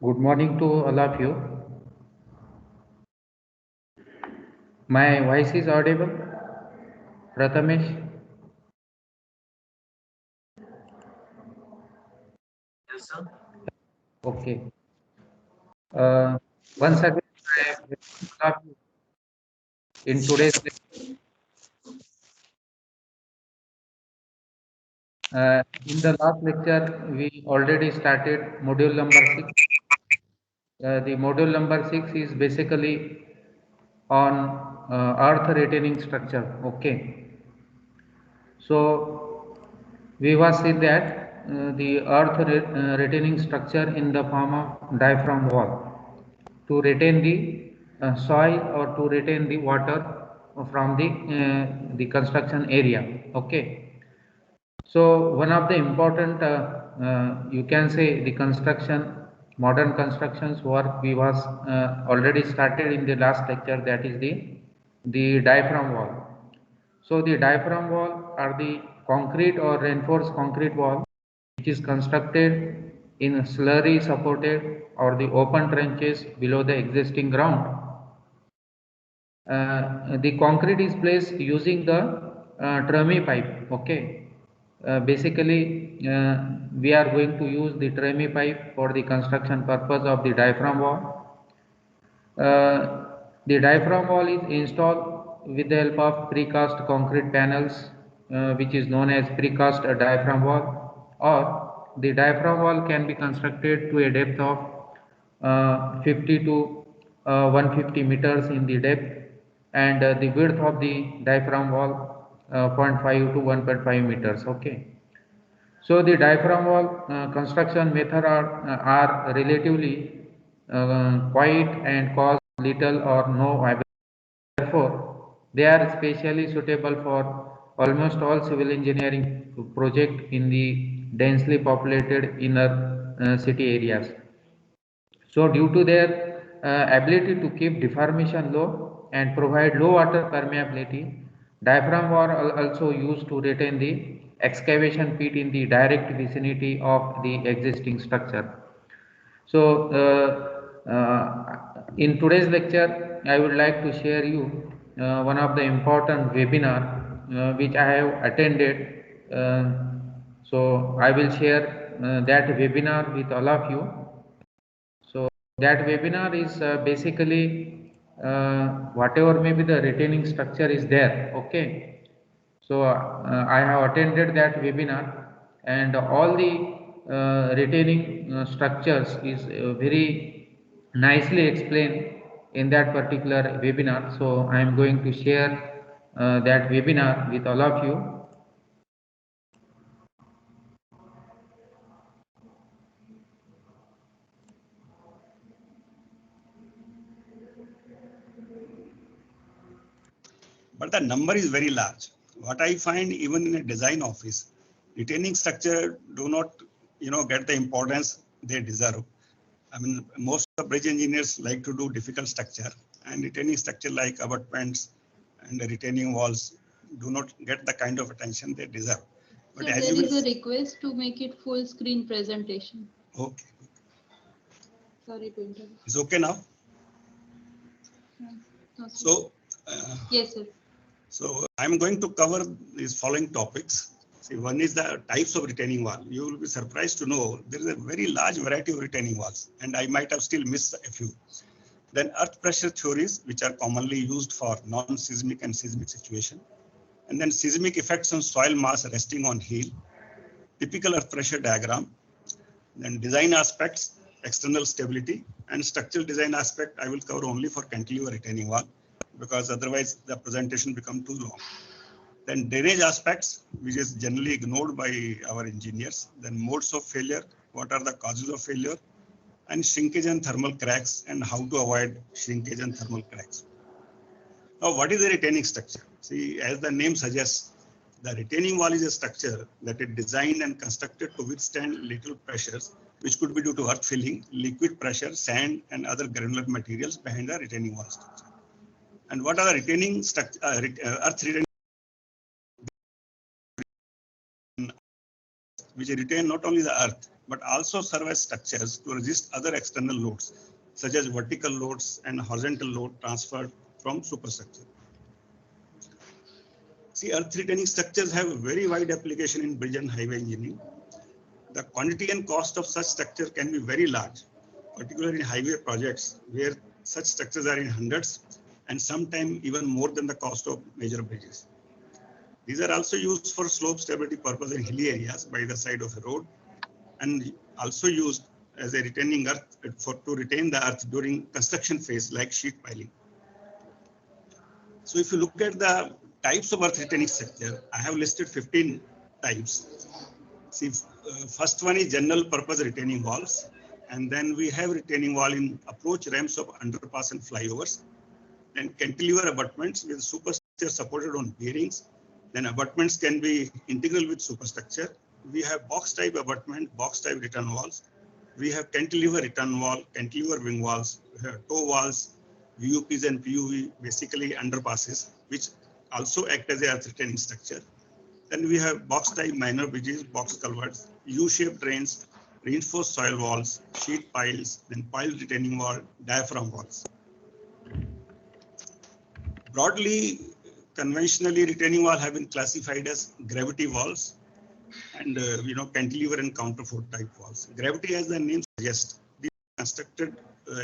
Good morning to all of you. My voice is audible, Prathamesh? Yes, sir. Okay. Uh, Once again, I welcome all of you in today's lecture. In the last lecture, we already started module number 6. The module number 6 is basically on earth retaining structure. Okay. So we was see that the earth retaining structure in the form of diaphragm wall to retain the soil or to retain the water from the construction area. Okay. So one of the important you can say the construction modern constructions work we was already started in the last lecture, that is the diaphragm wall. So the diaphragm wall are the concrete or reinforced concrete wall which is constructed in slurry supported or the open trenches below the existing ground. The concrete is placed using the Tremy pipe. Okay. Basically, we are going to use the Tremy pipe for the construction purpose of the diaphragm wall. The diaphragm wall is installed with the help of precast concrete panels, which is known as precast diaphragm wall, or the diaphragm wall can be constructed to a depth of 50 to 150 meters in the depth, and the width of the diaphragm wall 0.5 to 1.5 meters. Okay. So the diaphragm wall construction method are relatively quiet and cost little or no viability. Therefore, they are especially suitable for almost all civil engineering project in the densely populated inner city areas. So due to their ability to keep deformation low and provide low water permeability, diaphragm wall are also used to retain the excavation pit in the direct vicinity of the existing structure. So in today's lecture, I would like to share you one of the important webinar which I have attended. So I will share that webinar with all of you. So that webinar is basically whatever maybe the retaining structure is there. Okay. So I have attended that webinar, and all the retaining structures is very nicely explained in that particular webinar. So I am going to share that webinar with all of you. But the number is very large. What I find even in a design office, retaining structure do not, get the importance they deserve. I mean, most of the bridge engineers like to do difficult structure, and retaining structure like abutments and the retaining walls do not get the kind of attention they deserve. But so there is a request to make it full screen presentation. Okay. Sorry to interrupt. It's okay now? No, so, yes, sir. So I'm going to cover these following topics. See, one is the types of retaining wall. You will be surprised to know there is a very large variety of retaining walls, and I might have still missed a few. Then earth pressure theories, which are commonly used for non-seismic and seismic situation. And then seismic effects on soil mass resting on heel, typical earth pressure diagram. Then design aspects, external stability, and structural design aspect I will cover only for cantilever retaining wall, because otherwise the presentation become too long. Then drainage aspects, which is generally ignored by our engineers. Then modes of failure, what are the causes of failure, and shrinkage and thermal cracks, and how to avoid shrinkage and thermal cracks. Now, what is a retaining structure? See, as the name suggests, the retaining wall is a structure that is designed and constructed to withstand lateral pressures, which could be due to earth filling, liquid pressure, sand, and other granular materials behind the retaining wall structure. And what are the retaining structure, earth retaining? which retain not only the earth, but also serve as structures to resist other external loads, such as vertical loads and horizontal load transferred from superstructure. See, earth retaining structures have a very wide application in bridge and highway engineering. The quantity and cost of such structure can be very large, particularly in highway projects where such structures are in hundreds and sometimes even more than the cost of major bridges. These are also used for slope stability purpose in hilly areas by the side of a road, and also used as a retaining earth to retain the earth during construction phase like sheet piling. So if you look at the types of earth retaining structure, I have listed 15 types. See, first one is general purpose retaining walls, and then we have retaining wall in approach ramps of underpass and flyovers, and cantilever abutments with superstructure supported on bearings. Then abutments can be integral with superstructure. We have box type abutment, box type return walls. We have cantilever return wall, cantilever wing walls, we have toe walls, VUPs and PUV, basically underpasses, which also act as a earth retaining structure. Then we have box type minor bridges, box culverts, U-shaped drains, reinforced soil walls, sheet piles, then pile retaining wall, diaphragm walls. Broadly, conventionally, retaining wall have been classified as gravity walls and cantilever and counterfort type walls. Gravity, as the name suggests, these are constructed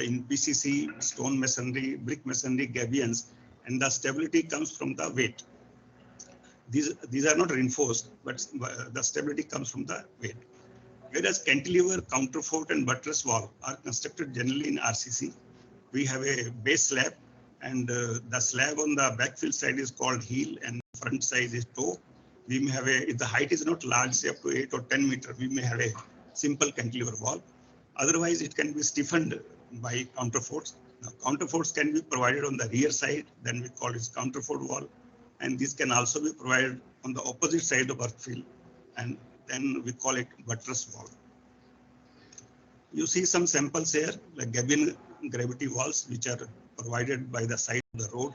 in PCC, stone masonry, brick masonry, gabions, and the stability comes from the weight. These are not reinforced, but the stability comes from the weight. Whereas cantilever, counterfort, and buttress wall are constructed generally in RCC. We have a base slab, and the slab on the backfill side is called heel, and front side is toe. We may have if the height is not large, say up to 8 or 10 meters, we may have a simple cantilever wall. Otherwise, it can be stiffened by counterforts. Now, counterforts can be provided on the rear side, then we call it counterfort wall. And this can also be provided on the opposite side of earthfill, and then we call it buttress wall. You see some samples here, like gabion gravity walls, which are provided by the side of the road,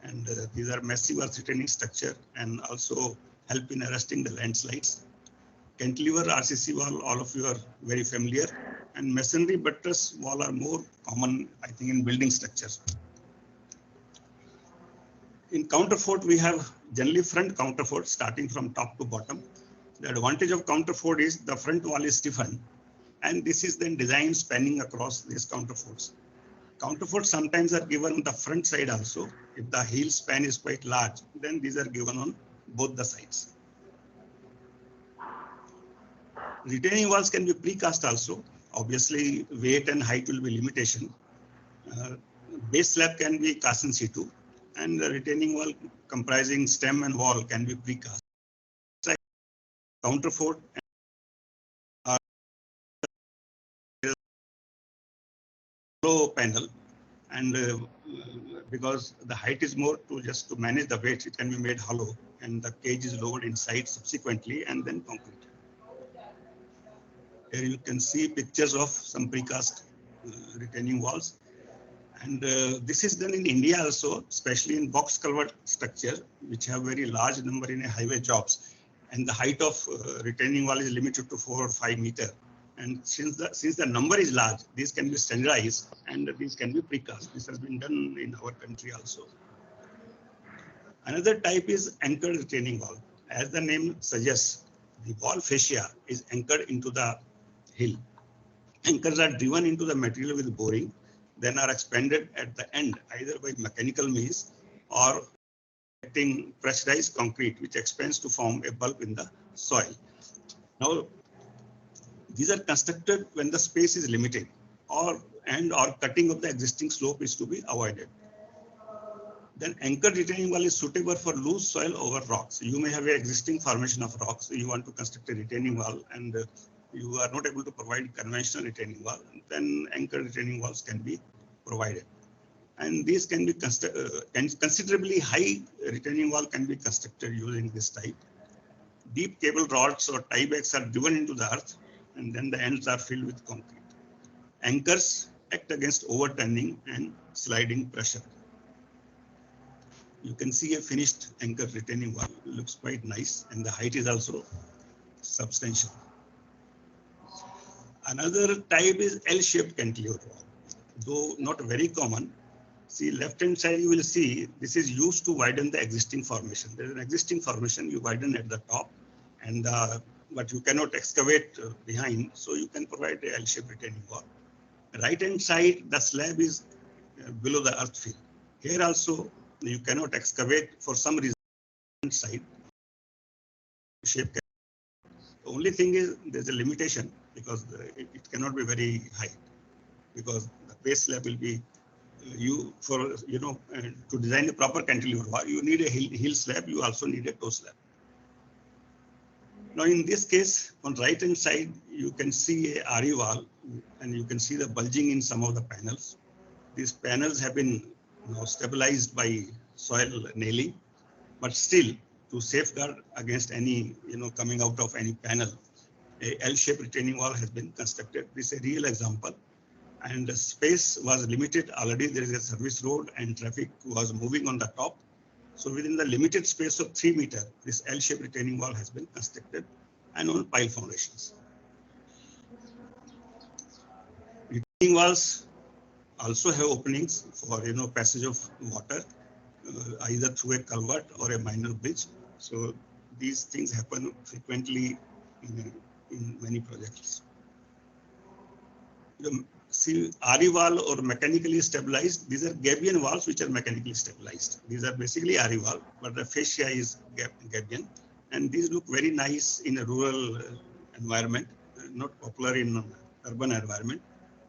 and these are massive earth retaining structure and also help in arresting the landslides. Cantilever RCC wall, all of you are very familiar, and masonry buttress wall are more common, I think, in building structures. In counterfort, we have generally front counterfort starting from top to bottom. The advantage of counterfort is the front wall is stiffened, and this is then designed spanning across these counterforts. Counterforts sometimes are given on the front side also. If the heel span is quite large, then these are given on both the sides. Retaining walls can be precast also. Obviously, weight and height will be limitation. Base slab can be cast in situ, and the retaining wall comprising stem and wall can be precast. Counterfort are hollow panel, and because the height is more, to manage the weight, it can be made hollow, and the cage is lowered inside subsequently, and then concrete. Here you can see pictures of some precast retaining walls. And this is done in India also, especially in box culvert structure, which have very large number in a highway jobs. And the height of retaining wall is limited to 4 or 5 meters. And since the number is large, these can be standardized and these can be precast. This has been done in our country also. Another type is anchored retaining wall. As the name suggests, the wall fascia is anchored into the hill. Anchors are driven into the material with boring, then are expanded at the end either by mechanical means or pressurized concrete, which expands to form a bulb in the soil. Now, these are constructed when the space is limited or cutting of the existing slope is to be avoided. Then anchored retaining wall is suitable for loose soil over rocks. You may have an existing formation of rocks, so you want to construct a retaining wall, and you are not able to provide conventional retaining wall, then anchored retaining walls can be provided. And these can be considerably high retaining wall can be constructed using this type. Deep cable rods or tiebacks are driven into the earth, and then the ends are filled with concrete. Anchors act against overturning and sliding pressure. You can see a finished anchor retaining wall. It looks quite nice, and the height is also substantial. Another type is L-shaped cantilever wall, though not very common. See, left-hand side, you will see this is used to widen the existing formation. There is an existing formation, you widen at the top, and but you cannot excavate behind, so you can provide a L-shaped retaining wall. Right-hand side, the slab is below the earth field. Here also, you cannot excavate for some reason. Side shape. The only thing is there's a limitation because it cannot be very high because the base slab will be to design a proper cantilever wall, you need a hill slab, you also need a toe slab. Now in this case, on right hand side, you can see a RE wall and you can see the bulging in some of the panels. These panels have been stabilized by soil nailing, but still to safeguard against any coming out of any panel, a L-shaped retaining wall has been constructed. This is a real example. And the space was limited already. There is a service road and traffic was moving on the top. So within the limited space of 3 meters, this L-shaped retaining wall has been constructed and on pile foundations. Retaining walls also have openings for passage of water, either through a culvert or a minor bridge. So these things happen frequently in many projects. See, RE wall or mechanically stabilized, these are Gabion walls which are mechanically stabilized. These are basically RE wall, but the fascia is Gabion. And these look very nice in a rural environment, not popular in urban environment.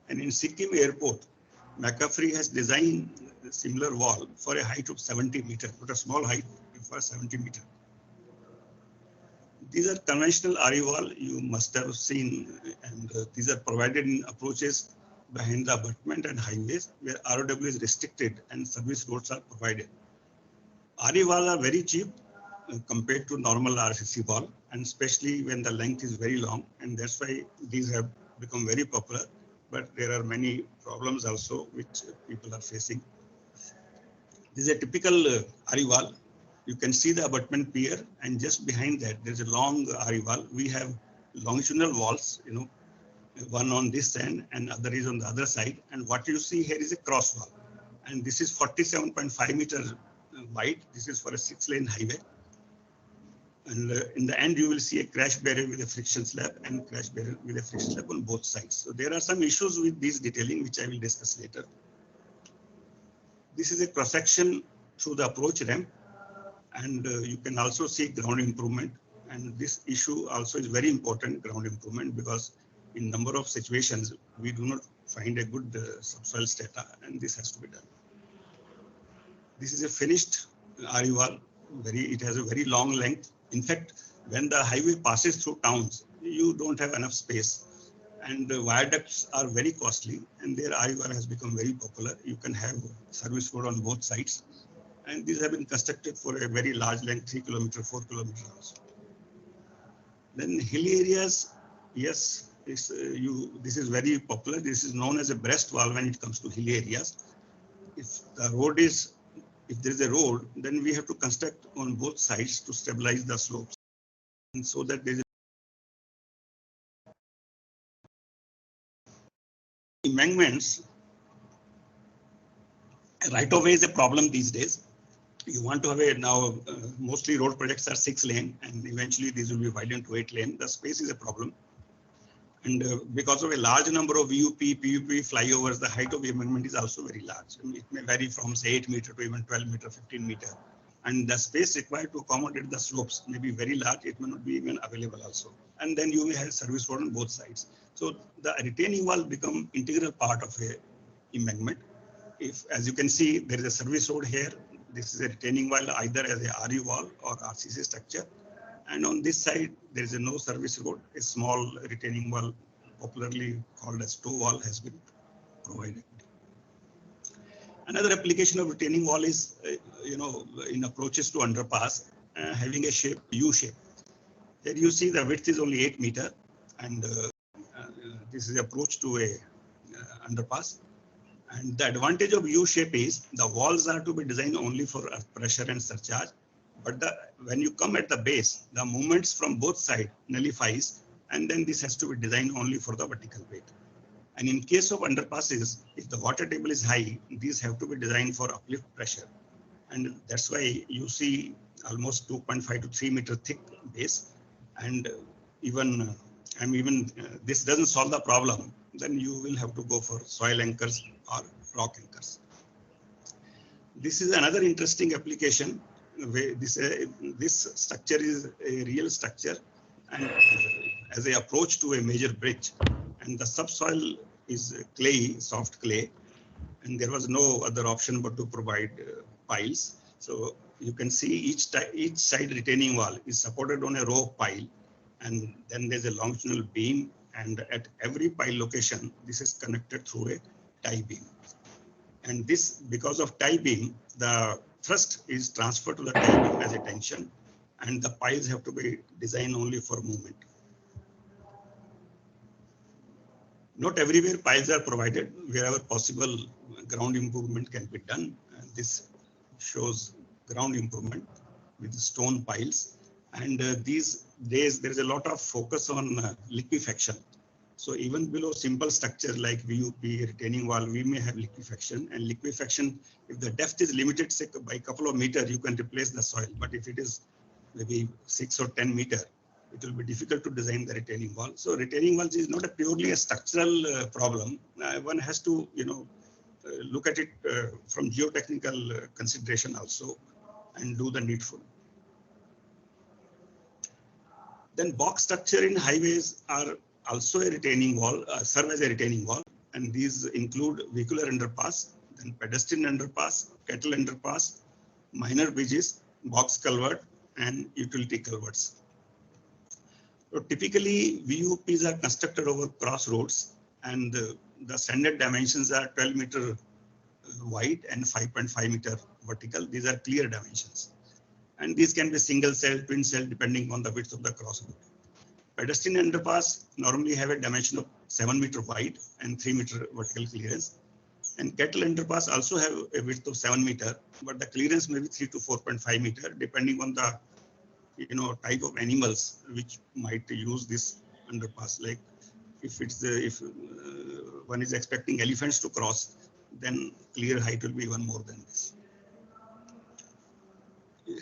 And in Sikkim airport, McAfee has designed a similar wall for a height of 70 meters, but a small height for 70 meters. These are conventional RE wall you must have seen, and these are provided in approaches behind the abutment and highways where ROW is restricted and service roads are provided. RE walls are very cheap compared to normal RCC wall, and especially when the length is very long, and that's why these have become very popular. But there are many problems also which people are facing. This is a typical RE wall. You can see the abutment pier, and just behind that, there's a long RE wall. We have longitudinal walls, one on this end and other is on the other side. And what you see here is a cross wall. And this is 47.5 meters wide. This is for a 6-lane highway. And in the end, you will see a crash barrier with a friction slab and crash barrier with a friction slab on both sides. So there are some issues with this detailing, which I will discuss later. This is a cross-section through the approach ramp. And you can also see ground improvement. And this issue also is very important, ground improvement, because in number of situations, we do not find a good subsoil strata, and this has to be done. This is a finished RE wall. It has a very long length. In fact, when the highway passes through towns, you don't have enough space. And the viaducts are very costly, and their RE wall has become very popular. You can have service road on both sides. And these have been constructed for a very large length, 3 kilometers, 4 kilometers also. Then hill areas, yes, this is very popular. This is known as a breast wall when it comes to hill areas. If there is a road, then we have to construct on both sides to stabilize the slopes, and so that there is embankments. Right of way is a problem these days. You want to have mostly road projects are 6-lane, and eventually these will be widened to 8-lane. The space is a problem. And because of a large number of VUP, PUP flyovers, the height of the embankment is also very large. I mean, it may vary from say 8 meters to even 12 meters, 15 meters. And the space required to accommodate the slopes may be very large. It may not be even available also. And then you may have service road on both sides. So the retaining wall become integral part of a embankment. If, as you can see, there is a service road here. This is a retaining wall either as a RE wall or RCC structure. And on this side, there is no service road. A small retaining wall, popularly called as toe wall, has been provided. Another application of retaining wall is, in approaches to underpass, having a shape, U shape. Here you see the width is only 8 meters, and this is the approach to a underpass. And the advantage of U shape is the walls are to be designed only for earth pressure and surcharge. But when you come at the base, the movements from both sides nullifies, and then this has to be designed only for the vertical weight. And in case of underpasses, if the water table is high, these have to be designed for uplift pressure. And that's why you see almost 2.5 to 3 meter thick base. And even, this doesn't solve the problem, then you will have to go for soil anchors or rock anchors. This is another interesting application where this structure is a real structure and as an approach to a major bridge, and the subsoil is clay, soft clay, and there was no other option but to provide piles. So you can see each side retaining wall is supported on a row of pile, and then there's a longitudinal beam, and at every pile location, this is connected through a tie beam. And this, because of tie beam, the thrust is transferred to the tie beam as a tension, and the piles have to be designed only for movement. Not everywhere piles are provided. Wherever possible, ground improvement can be done. And this shows ground improvement with stone piles. And these days, there is a lot of focus on liquefaction. So even below simple structure like VUP, retaining wall, we may have liquefaction. And liquefaction, if the depth is limited, say, by a couple of meters, you can replace the soil. But if it is maybe 6 or 10 meters, it will be difficult to design the retaining wall. So retaining walls is not purely a structural problem. One has to, look at it from geotechnical consideration also and do the needful. Then box structure in highways are also a retaining wall, serve as a retaining wall, and these include vehicular underpass, then pedestrian underpass, cattle underpass, minor bridges, box culvert, and utility culverts. So typically, VUPs are constructed over crossroads, and the standard dimensions are 12 meter wide and 5.5 meter vertical. These are clear dimensions. And these can be single cell, twin cell, depending on the width of the crossroad. Pedestrian underpass normally have a dimension of 7 meter wide and 3 meter vertical clearance. And cattle underpass also have a width of 7 meter, but the clearance may be 3 to 4.5 meter, depending on the type of animals which might use this underpass. Like if one is expecting elephants to cross, then clear height will be even more than this.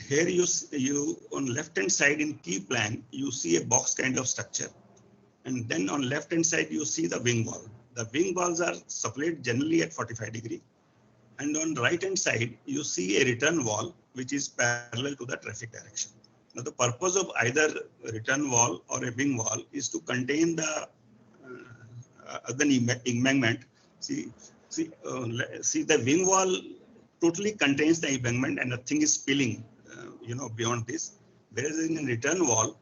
Here you on left hand side in key plan, you see a box kind of structure, and then on left hand side you see the wing wall. The wing walls are supplied generally at 45 degree, and on right hand side you see a return wall which is parallel to the traffic direction. Now the purpose of either return wall or a wing wall is to contain the other embankment. See the wing wall totally contains the embankment and nothing is spilling beyond this. Whereas in a return wall,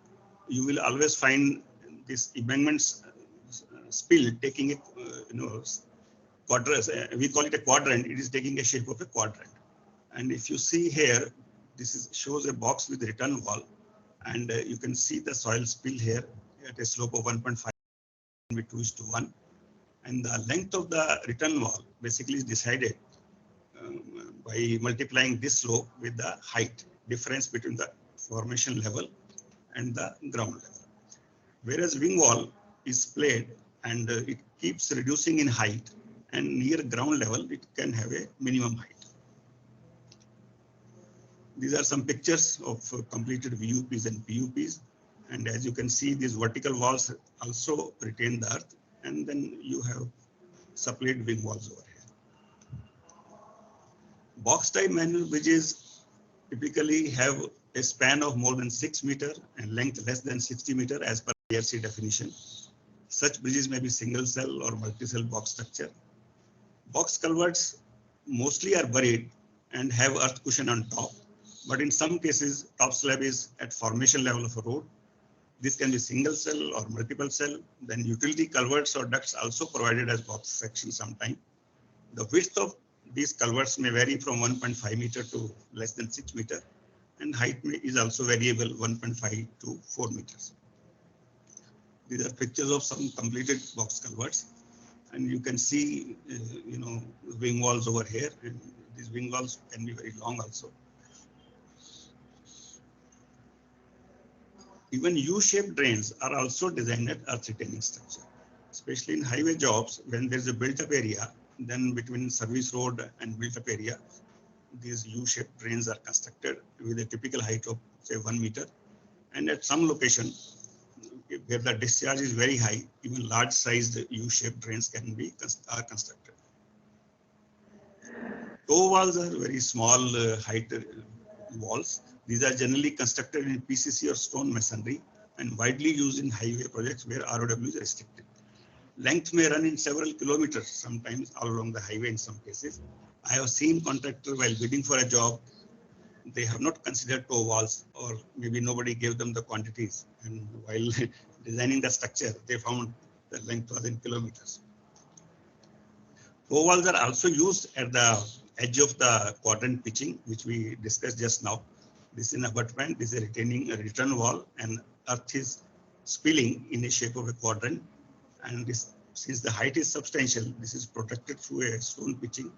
you will always find this embankments spill taking a quadrant. We call it a quadrant. It is taking a shape of a quadrant. And if you see here, this shows a box with return wall, and you can see the soil spill here at a slope of 1.5 with 2:1, and the length of the return wall basically is decided by multiplying this slope with the height difference between the formation level and the ground level. Whereas wing wall is played and it keeps reducing in height, and near ground level it can have a minimum height. These are some pictures of completed VUPs and PUPs, and as you can see, these vertical walls also retain the earth, and then you have supplied wing walls over here. Box type manual bridges typically have a span of more than 6 meters and length less than 60 meters as per IRC definition. Such bridges may be single cell or multi-cell box structure. Box culverts mostly are buried and have earth cushion on top, but in some cases, top slab is at formation level of a road. This can be single cell or multiple cell. Then utility culverts or ducts also provided as box section sometime. The width of these culverts may vary from 1.5 meter to less than 6 meter, and height is also variable 1.5 to 4 meters. These are pictures of some completed box culverts, and you can see, wing walls over here, and these wing walls can be very long also. Even U-shaped drains are also designed as earth retaining structure, especially in highway jobs when there's a built-up area. Then between service road and built-up area, these U-shaped drains are constructed with a typical height of say 1 meter. And at some location where the discharge is very high, even large-sized U-shaped drains can be constructed. Toe walls are very small height walls. These are generally constructed in PCC or stone masonry and widely used in highway projects where ROW is restricted. Length may run in several kilometers, sometimes all along the highway in some cases. I have seen contractor while bidding for a job, they have not considered toe walls, or maybe nobody gave them the quantities. And while designing the structure, they found the length was in kilometers. Toe walls are also used at the edge of the quadrant pitching, which we discussed just now. This is an abutment, this is a return wall, and earth is spilling in the shape of a quadrant. And this, since the height is substantial, this is protected through a stone pitching.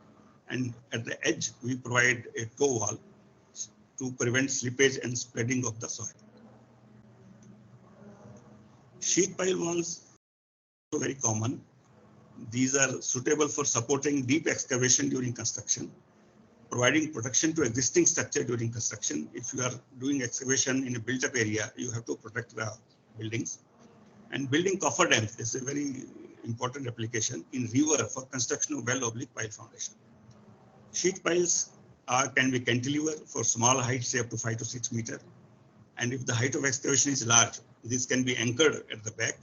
And at the edge, we provide a toe wall to prevent slippage and spreading of the soil. Sheet pile walls are very common. These are suitable for supporting deep excavation during construction, providing protection to existing structure during construction. If you are doing excavation in a built-up area, you have to protect the buildings. And building cofferdams is a very important application in river for construction of well-oblique-pile foundation. Sheet piles can be cantilever for small heights, say up to 5 to 6 meters. And if the height of excavation is large, this can be anchored at the back.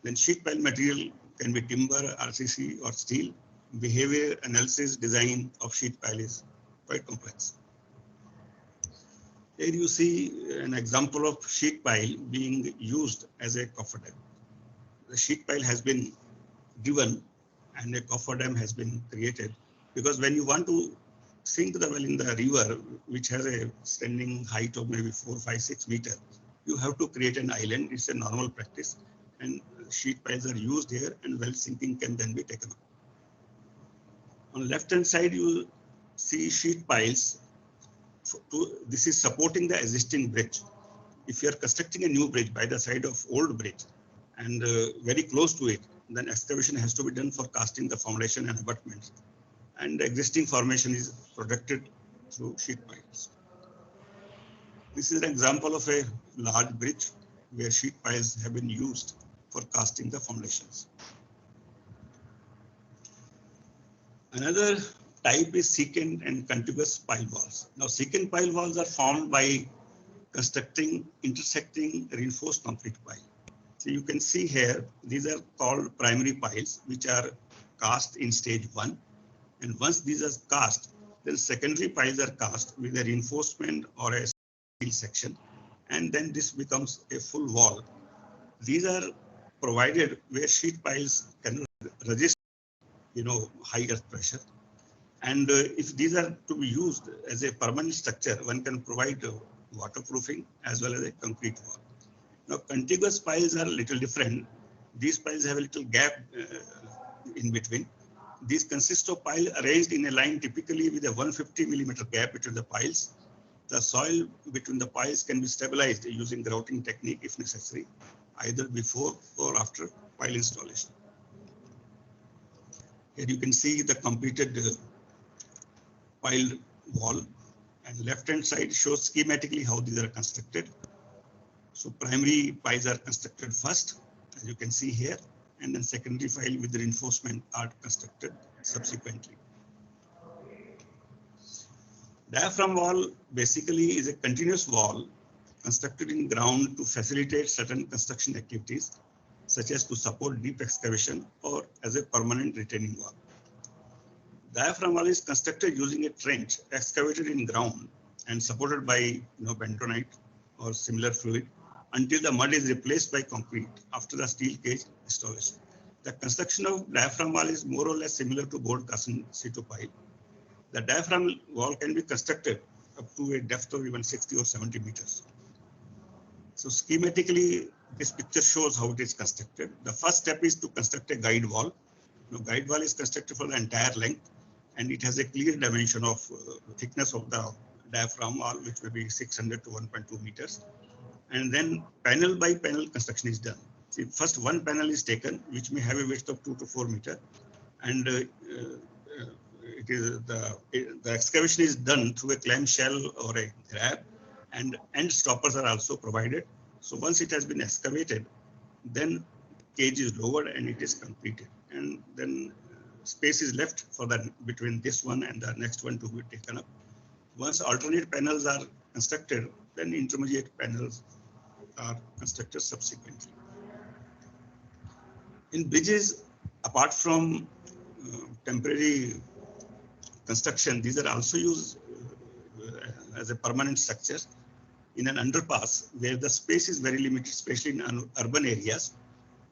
Then sheet pile material can be timber, RCC, or steel. Behavior analysis design of sheet pile is quite complex. Here you see an example of sheet pile being used as a cofferdam. The sheet pile has been given and a cofferdam has been created, because when you want to sink the well in the river, which has a standing height of maybe 4, 5, 6 meters, you have to create an island. It's a normal practice, and sheet piles are used here, and well sinking can then be taken up. On left hand side, you see sheet piles. This is supporting the existing bridge. If you are constructing a new bridge by the side of old bridge and very close to it, then excavation has to be done for casting the foundation and abutments. And the existing formation is protected through sheet piles. This is an example of a large bridge where sheet piles have been used for casting the foundations. Another type is secant and contiguous pile walls. Now, secant pile walls are formed by constructing intersecting reinforced concrete pile. So you can see here, these are called primary piles, which are cast in stage 1. And once these are cast, then secondary piles are cast with a reinforcement or a steel section. And then this becomes a full wall. These are provided where sheet piles can resist, high earth pressure. And if these are to be used as a permanent structure, one can provide waterproofing as well as a concrete wall. Now, contiguous piles are a little different. These piles have a little gap in between. These consist of piles arranged in a line typically with a 150 millimeter gap between the piles. The soil between the piles can be stabilized using grouting technique if necessary, either before or after pile installation. Here you can see the completed pile wall, and left hand side shows schematically how these are constructed. So primary piles are constructed first, as you can see here, and then secondary pile with reinforcement are constructed subsequently. Diaphragm wall basically is a continuous wall constructed in ground to facilitate certain construction activities, such as to support deep excavation or as a permanent retaining wall. Diaphragm wall is constructed using a trench excavated in ground and supported by bentonite or similar fluid until the mud is replaced by concrete after the steel cage installation. The construction of diaphragm wall is more or less similar to board cast in situ pile. The diaphragm wall can be constructed up to a depth of even 60 or 70 meters. So schematically, this picture shows how it is constructed. The first step is to construct a guide wall. Guide wall is constructed for the entire length, and it has a clear dimension of thickness of the diaphragm wall, which will be 600 to 1.2 meters. and then panel by panel construction is done. See, first one panel is taken, which may have a width of 2 to 4 meters, and it is the excavation is done through a clamshell or a grab, and end stoppers are also provided. So once it has been excavated, then cage is lowered and it is completed, and then space is left for that between this one and the next one to be taken up. Once alternate panels are constructed, then intermediate panels are constructed subsequently. In bridges, apart from temporary construction, these are also used as a permanent structure. In an underpass where the space is very limited, especially in urban areas,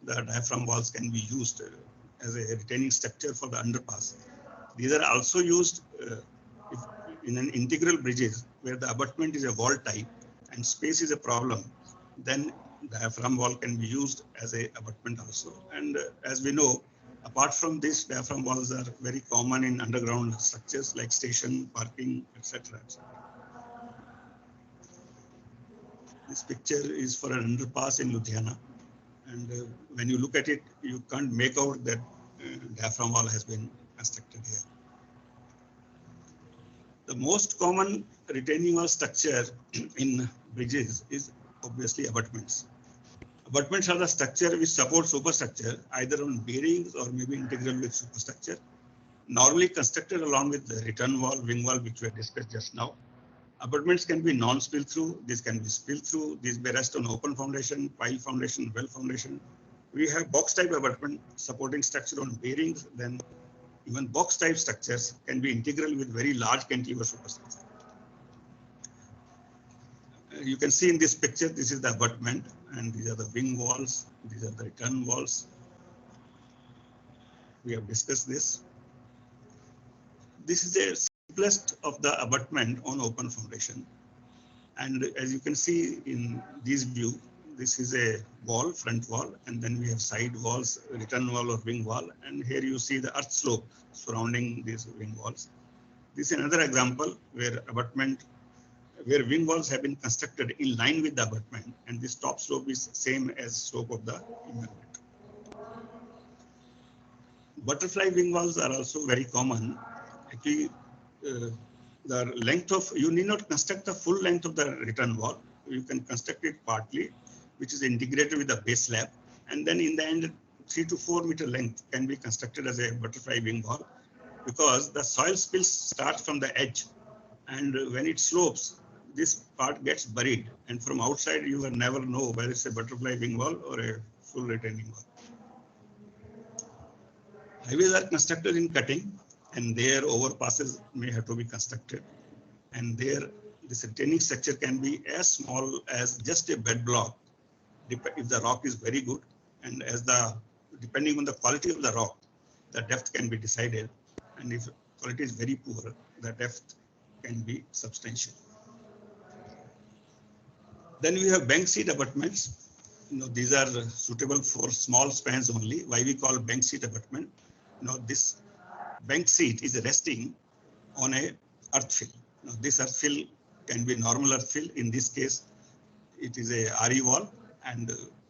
the diaphragm walls can be used as a retaining structure for the underpass. These are also used in an integral bridges where the abutment is a wall type and space is a problem. Then diaphragm wall can be used as a abutment also. And as we know, apart from this, diaphragm walls are very common in underground structures like station, parking, etc. This picture is for an underpass in Ludhiana. And when you look at it, you can't make out that diaphragm wall has been constructed here. The most common retaining wall structure in bridges is obviously abutments. Abutments are the structure which support superstructure either on bearings or maybe integral with superstructure. Normally constructed along with the return wall, wing wall, which we have discussed just now. Abutments can be non-spill through, this can be spill through, these may rest on open foundation, pile foundation, well foundation. We have box type abutment supporting structure on bearings, then even box type structures can be integral with very large cantilever superstructure. You can see in this picture, this is the abutment and these are the wing walls, these are the return walls. We have discussed this. This is a simplest of the abutment on open foundation. And as you can see in this view, this is a wall, front wall, and then we have side walls, return wall or wing wall. And here you see the earth slope surrounding these wing walls. This is another example where abutment, where wing walls have been constructed in line with the abutment, and this top slope is same as slope of the embankment. Butterfly wing walls are also very common. Actually, the length of, you need not construct the full length of the return wall. You can construct it partly, which is integrated with the base slab. And then in the end, 3 to 4 meter length can be constructed as a butterfly wing wall, because the soil spills start from the edge. And when it slopes, this part gets buried. And from outside, you will never know whether it's a butterfly wing wall or a full retaining wall. Highways are constructed in cutting, and their overpasses may have to be constructed. And there, this retaining structure can be as small as just a bed block, if the rock is very good, and as the, depending on the quality of the rock, the depth can be decided. And if quality is very poor, the depth can be substantial. Then we have bank seat abutments. These are suitable for small spans only. Why we call bank seat abutment? This bank seat is resting on a earth fill. This earth fill can be normal earth fill. In this case, it is a RE wall,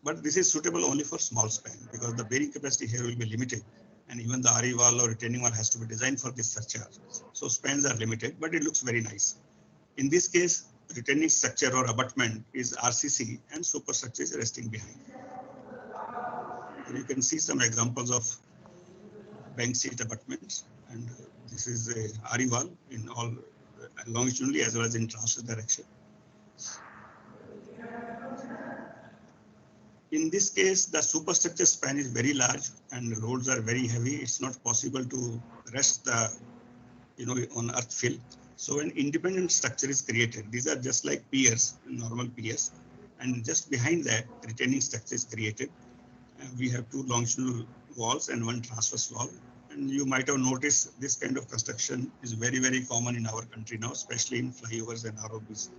but this is suitable only for small span because the bearing capacity here will be limited, and even the RE wall or retaining wall has to be designed for this surcharge. So spans are limited, but it looks very nice. In this case, retaining structure or abutment is RCC and superstructure is resting behind. You can see some examples of bank seat abutments, and this is a RE wall in all longitudinally as well as in transverse direction. In this case, the superstructure span is very large and loads are very heavy. It's not possible to rest the, on earth fill. So an independent structure is created. These are just like piers, normal piers, and just behind that, retaining structure is created. We have 2 longitudinal walls and 1 transverse wall. And you might have noticed this kind of construction is very, very common in our country now, especially in flyovers and ROBs.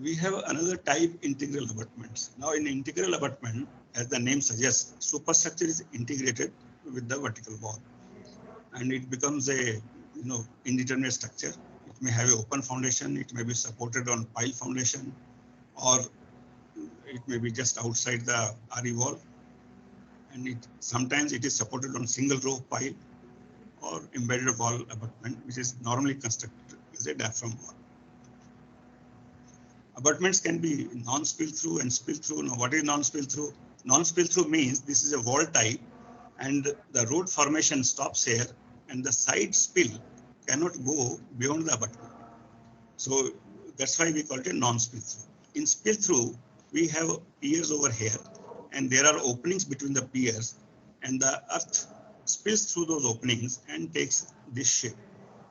We have another type, integral abutments. Now in integral abutment, as the name suggests, superstructure is integrated with the vertical wall. And it becomes a indeterminate structure. It It may have an open foundation, it may be supported on pile foundation, or it may be just outside the RE wall. And sometimes it is supported on single row pile or embedded wall abutment, which is normally constructed as a diaphragm wall. Abutments can be non-spill through and spill through. Now, what is non-spill through? Non-spill through means this is a wall type and the root formation stops here and the side spill cannot go beyond the abutment. So that's why we call it a non-spill through. In spill through, we have piers over here and there are openings between the piers and the earth spills through those openings and takes this shape.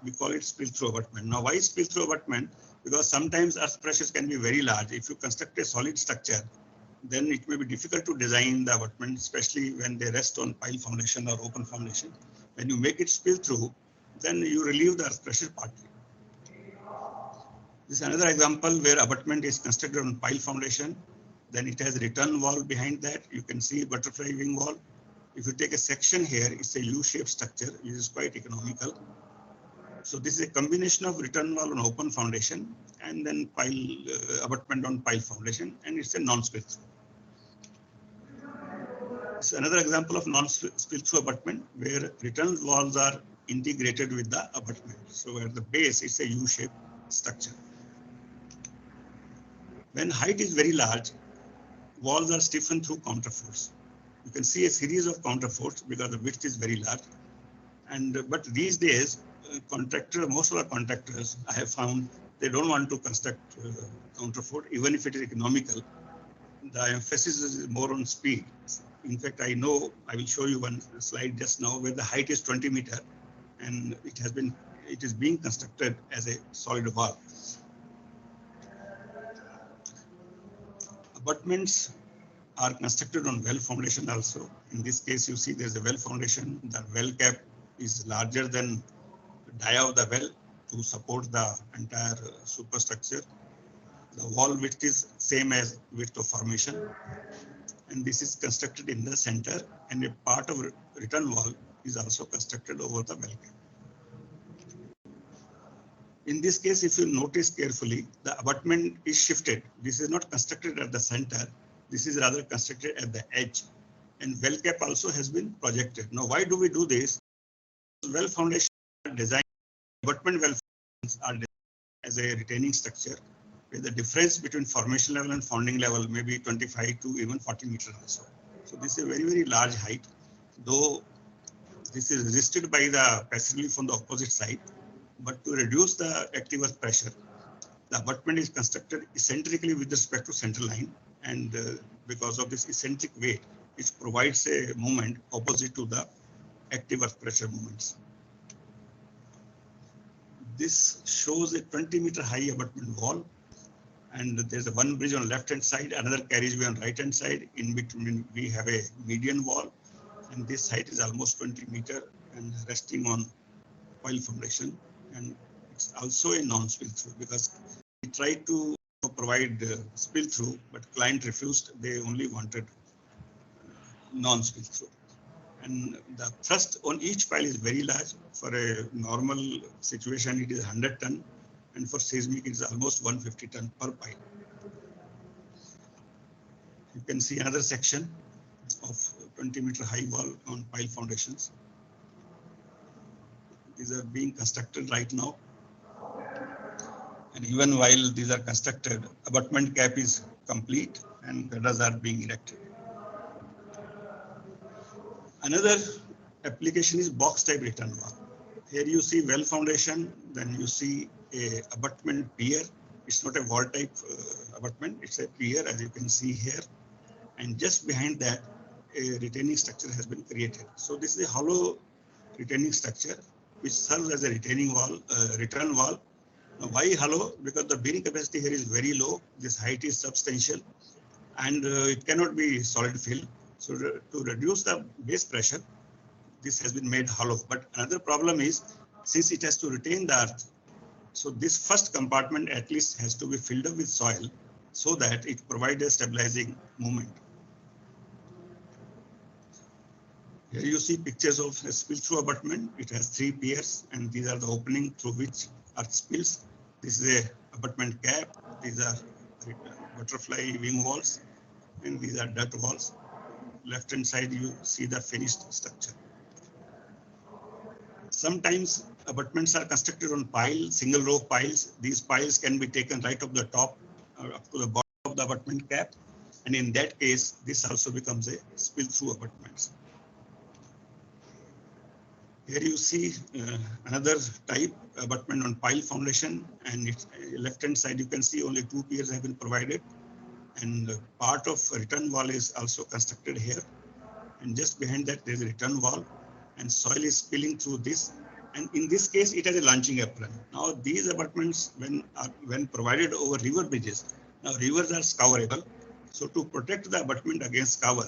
We call it spill through abutment. Now, why spill through abutment? Because sometimes earth pressures can be very large. If you construct a solid structure, then it may be difficult to design the abutment, especially when they rest on pile foundation or open foundation. When you make it spill through, then you relieve the earth pressure partly. This is another example where abutment is constructed on pile foundation. Then it has a return wall behind that. You can see butterfly wing wall. If you take a section here, it's a U-shaped structure, which is quite economical. So this is a combination of return wall on open foundation and then pile abutment on pile foundation, and it's a non-spill through. It's another example of non-spill through abutment where return walls are integrated with the abutment. So at the base, it's a U-shaped structure. When height is very large, walls are stiffened through counterforce. You can see a series of counterforce because the width is very large. But these days, most of the contractors I have found, they don't want to construct counterfort, even if it is economical. The emphasis is more on speed. In fact, I know, I will show you one slide just now where the height is 20 meters and it is being constructed as a solid wall. Abutments are constructed on well foundation also. In this case, you see there's a well foundation. The well cap is larger than dia of the well to support the entire superstructure. The wall width is same as width of formation, and this is constructed in the center, and a part of return wall is also constructed over the well cap. In this case, if you notice carefully, the abutment is shifted. This is not constructed at the center. This is rather constructed at the edge, and well cap also has been projected. Now, why do we do this? Well foundation design, abutment well foundations are designed as a retaining structure where the difference between formation level and founding level may be 25 to even 40 meters also. So this is a very, very large height, though this is resisted by the passive relief on the opposite side. But to reduce the active earth pressure, the abutment is constructed eccentrically with respect to center line, and because of this eccentric weight, it provides a moment opposite to the active earth pressure moments. This shows a 20-meter high abutment wall, and there's a one bridge on left hand side, another carriageway on right hand side. In between, we have a median wall, and this height is almost 20 meters and resting on pile foundation. And it's also a non-spill through because we tried to provide spill through, but client refused. They only wanted non-spill through. And the thrust on each pile is very large. For a normal situation, it is 100 ton, and for seismic, it is almost 150 ton per pile. You can see another section of 20-meter high wall on pile foundations. These are being constructed right now. And even while these are constructed, abutment cap is complete and girders are being erected. Another application is box type return wall. Here you see well foundation, then you see a abutment pier. It's not a wall type abutment, it's a pier as you can see here. And just behind that, a retaining structure has been created. So this is a hollow retaining structure which serves as a retaining wall, return wall. Now, why hollow? Because the bearing capacity here is very low. This height is substantial, and it cannot be solid fill. So to reduce the base pressure, this has been made hollow. But another problem is, since it has to retain the earth, so this first compartment at least has to be filled up with soil so that it provides a stabilizing movement. Here you see pictures of a spill through abutment. It has 3 piers, and these are the opening through which earth spills. This is a abutment cap. These are butterfly wing walls, and these are dirt walls. Left hand side, you see the finished structure. Sometimes abutments are constructed on piles, single row piles. These piles can be taken right up the top, up to the bottom of the abutment cap. And in that case, this also becomes a spill through abutments. Here you see another type, abutment on pile foundation, and it's left hand side you can see only 2 piers have been provided, and part of return wall is also constructed here, and just behind that there is a return wall, and soil is spilling through this, and in this case it has a launching apron. Now these abutments when provided over river bridges, now rivers are scourable, so to protect the abutment against scour,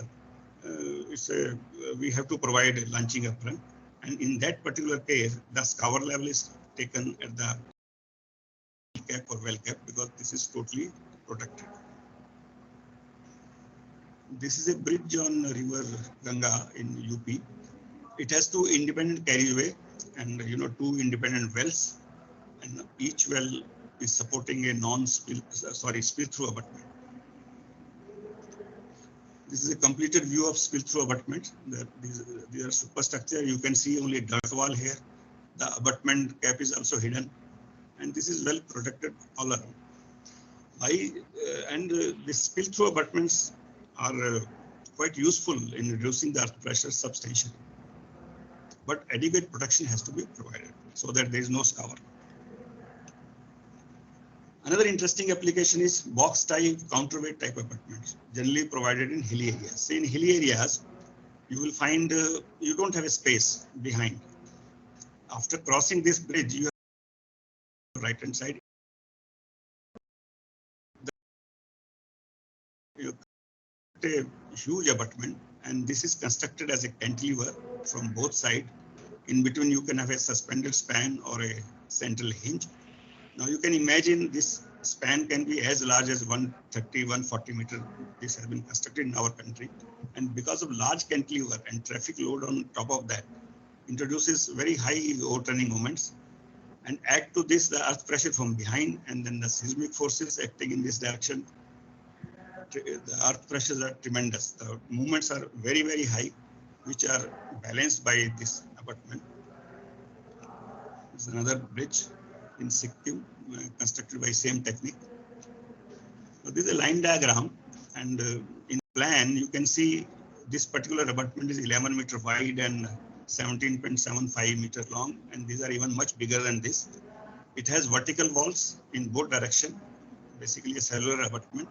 we have to provide a launching apron. And in that particular case, the scour level is taken at the cap or well cap because this is totally protected. This is a bridge on river Ganga in UP. It has 2 independent carriageway and 2 independent wells, and each well is supporting a spill through abutment. This is a completed view of spill through abutment. These are superstructure. You can see only dirt wall here. The abutment cap is also hidden, and this is well protected all around. The spill through abutments are quite useful in reducing the earth pressure substantially. But adequate protection has to be provided so that there is no scour. Another interesting application is box type, counterweight type abutments, generally provided in hilly areas. So in hilly areas, you will find you don't have a space behind. After crossing this bridge, you have right hand side. You have a huge abutment, and this is constructed as a cantilever from both sides. In between, you can have a suspended span or a central hinge. Now you can imagine this span can be as large as 130, 140 meters. This has been constructed in our country. And because of large cantilever and traffic load on top of that, introduces very high overturning moments. And add to this the earth pressure from behind, and then the seismic forces acting in this direction. The earth pressures are tremendous. The movements are very, very high, which are balanced by this abutment. This is another bridge in Sikkim, constructed by same technique. So this is a line diagram, and in plan you can see this particular abutment is 11 meter wide and 17.75 meter long, and these are even much bigger than this. It has vertical walls in both directions, basically a cellular abutment.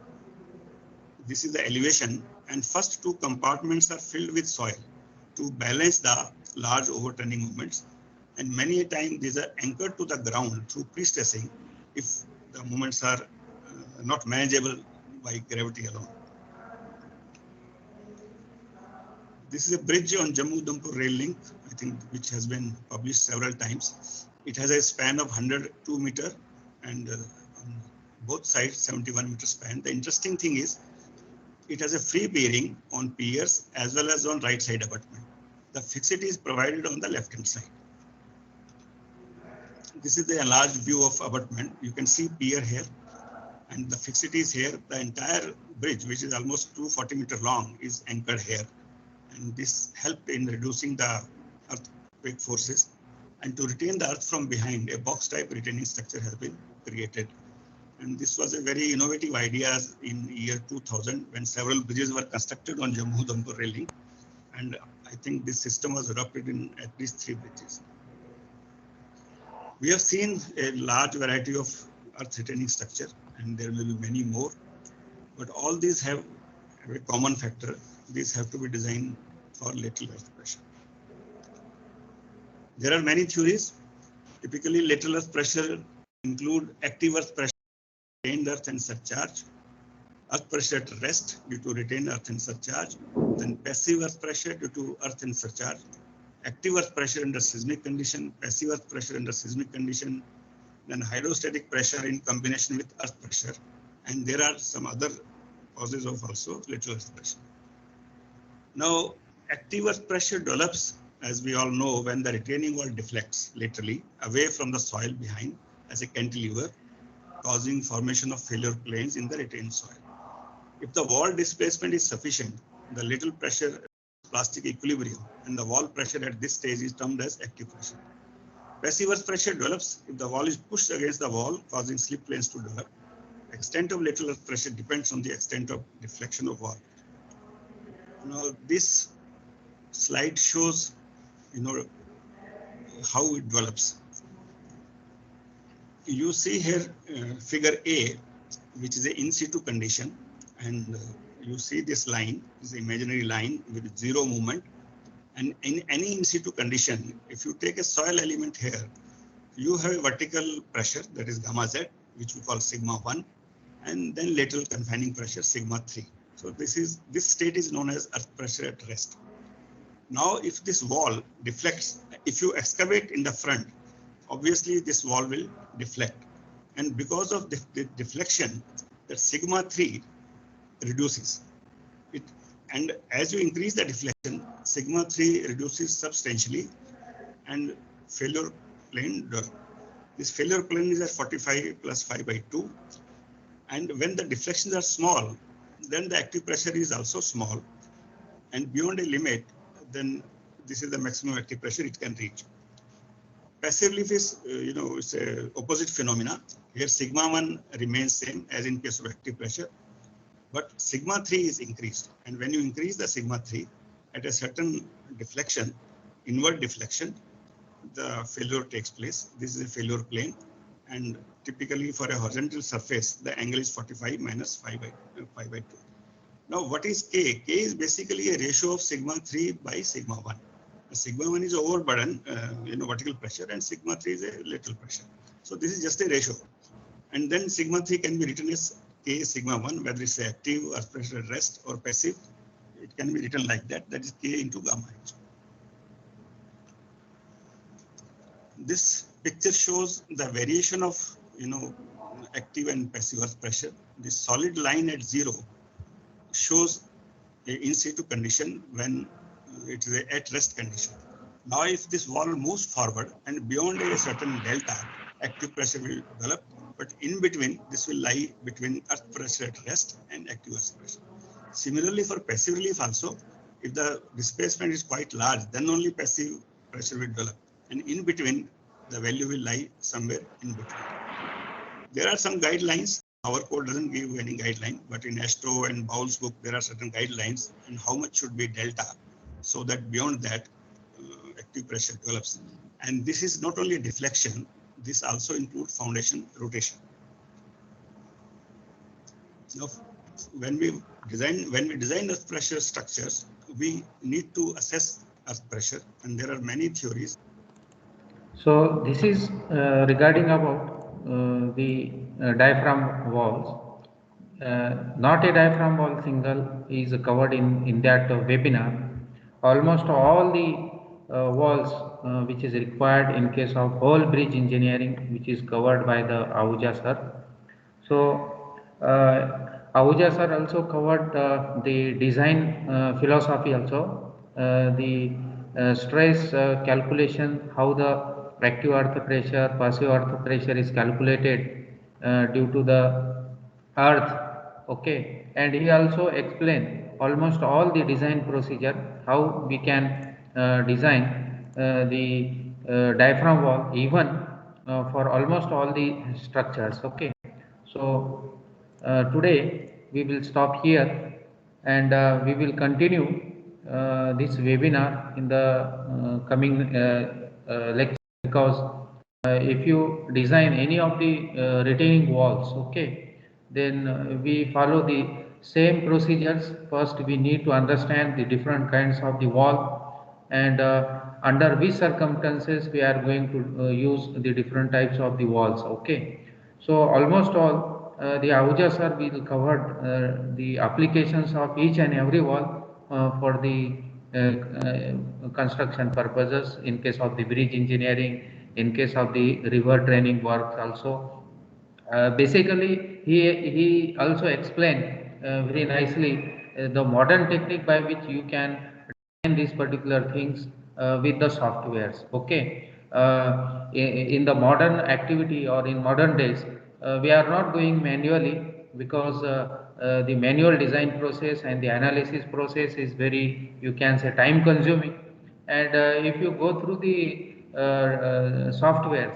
This is the elevation, and first 2 compartments are filled with soil to balance the large overturning movements. And many a time these are anchored to the ground through pre-stressing if the movements are not manageable by gravity alone. This is a bridge on Jammu-Udhampur rail link, I think, which has been published several times. It has a span of 102 meter and on both sides 71 meter span. The interesting thing is it has a free bearing on piers as well as on right side abutment. The fixity is provided on the left hand side. This is the enlarged view of abutment. You can see pier here and the fixity is here. The entire bridge, which is almost 240 meter long, is anchored here. And this helped in reducing the earthquake forces. And to retain the earth from behind, a box type retaining structure has been created. And this was a very innovative idea in year 2000 when several bridges were constructed on Jammu-Udhampur rail link. And I think this system was adopted in at least 3 bridges. We have seen a large variety of earth retaining structure, and there may be many more, but all these have a common factor. These have to be designed for lateral earth pressure. There are many theories. Typically, lateral earth pressure include active earth pressure, retained earth and surcharge, earth pressure at rest due to retained earth and surcharge, then passive earth pressure due to earth and surcharge, active earth pressure under seismic condition, passive earth pressure under seismic condition, then hydrostatic pressure in combination with earth pressure. And there are some other causes of also lateral earth pressure. Now, active earth pressure develops, as we all know, when the retaining wall deflects laterally away from the soil behind, as a cantilever, causing formation of failure planes in the retained soil. If the wall displacement is sufficient, the lateral pressure plastic equilibrium and the wall pressure at this stage is termed as active pressure. Passive earth pressure develops if the wall is pushed against the wall, causing slip planes to develop. Extent of lateral earth pressure depends on the extent of deflection of wall. Now this slide shows, how it develops. You see here figure A, which is an in situ condition, and you see this line is an imaginary line with zero movement. And in any in situ condition, if you take a soil element here, you have a vertical pressure, that is gamma z, which we call sigma 1, and then lateral confining pressure sigma 3. So this state is known as earth pressure at rest. Now, if this wall deflects, if you excavate in the front, obviously this wall will deflect. And because of the deflection, the sigma 3 reduces. And as you increase the deflection, sigma 3 reduces substantially and failure plane does. This failure plane is at 45 plus 5 by 2. And when the deflections are small, then the active pressure is also small. And beyond a limit, then this is the maximum active pressure it can reach. Passive leaf is, it's a opposite phenomena. Here sigma 1 remains same as in case of active pressure, but sigma 3 is increased. And when you increase the sigma 3 at a certain deflection, inward deflection, the failure takes place. This is a failure plane. And typically for a horizontal surface, the angle is 45 minus 5 by 2. Now what is K? K is basically a ratio of sigma 3 by sigma 1. Sigma 1 is overburden, vertical pressure, and sigma 3 is a lateral pressure. So this is just a ratio. And then sigma 3 can be written as K sigma 1, whether it's active, earth pressure at rest, or passive. It can be written like that. That is K into gamma H. This picture shows the variation of, active and passive earth pressure. This solid line at 0 shows a in situ condition when it is a at rest condition. Now, if this wall moves forward and beyond a certain delta, active pressure will develop, but in between, this will lie between earth pressure at rest and active earth pressure. Similarly, for passive relief also, if the displacement is quite large, then only passive pressure will develop. And in between, the value will lie somewhere in between. There are some guidelines. Our code doesn't give any guideline, but in ASTRO and Bowles book, there are certain guidelines and how much should be delta, so that beyond that, active pressure develops. And this is not only deflection, this also includes foundation rotation. Now, when we design earth pressure structures, we need to assess earth pressure, and there are many theories. So this is regarding about the diaphragm walls. Not a diaphragm wall single is covered in that webinar. Almost all the walls which is required in case of whole bridge engineering, which is covered by the Ahuja sir. So Ahuja sir also covered the design philosophy also, the stress calculation, how the active earth pressure, passive earth pressure is calculated due to the earth. Okay, and he also explained almost all the design procedure, how we can design the diaphragm wall even for almost all the structures. Okay, so today we will stop here, and we will continue this webinar in the coming lecture, because if you design any of the retaining walls, okay, then we follow the same procedures. First we need to understand the different kinds of the wall, and under which circumstances we are going to use the different types of the walls. Okay, so almost all the Ahuja sir will cover the applications of each and every wall for the construction purposes, in case of the bridge engineering, in case of the river draining works also. Basically, he also explained very nicely the modern technique by which you can design these particular things with the softwares. Okay, in the modern activity or in modern days, we are not doing manually, because the manual design process and the analysis process is very, you can say, time consuming. And if you go through the softwares,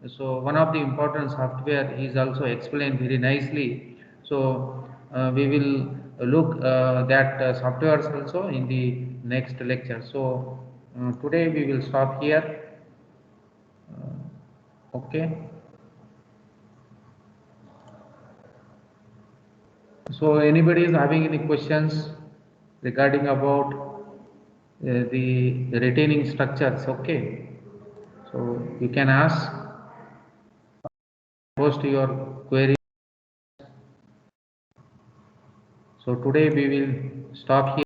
so one of the important software is also explained very nicely. So we will look that softwares also in the next lecture. So today we will stop here. Okay. So anybody is having any questions regarding about the retaining structures? Okay. So you can ask, post your query. So today we will stop here.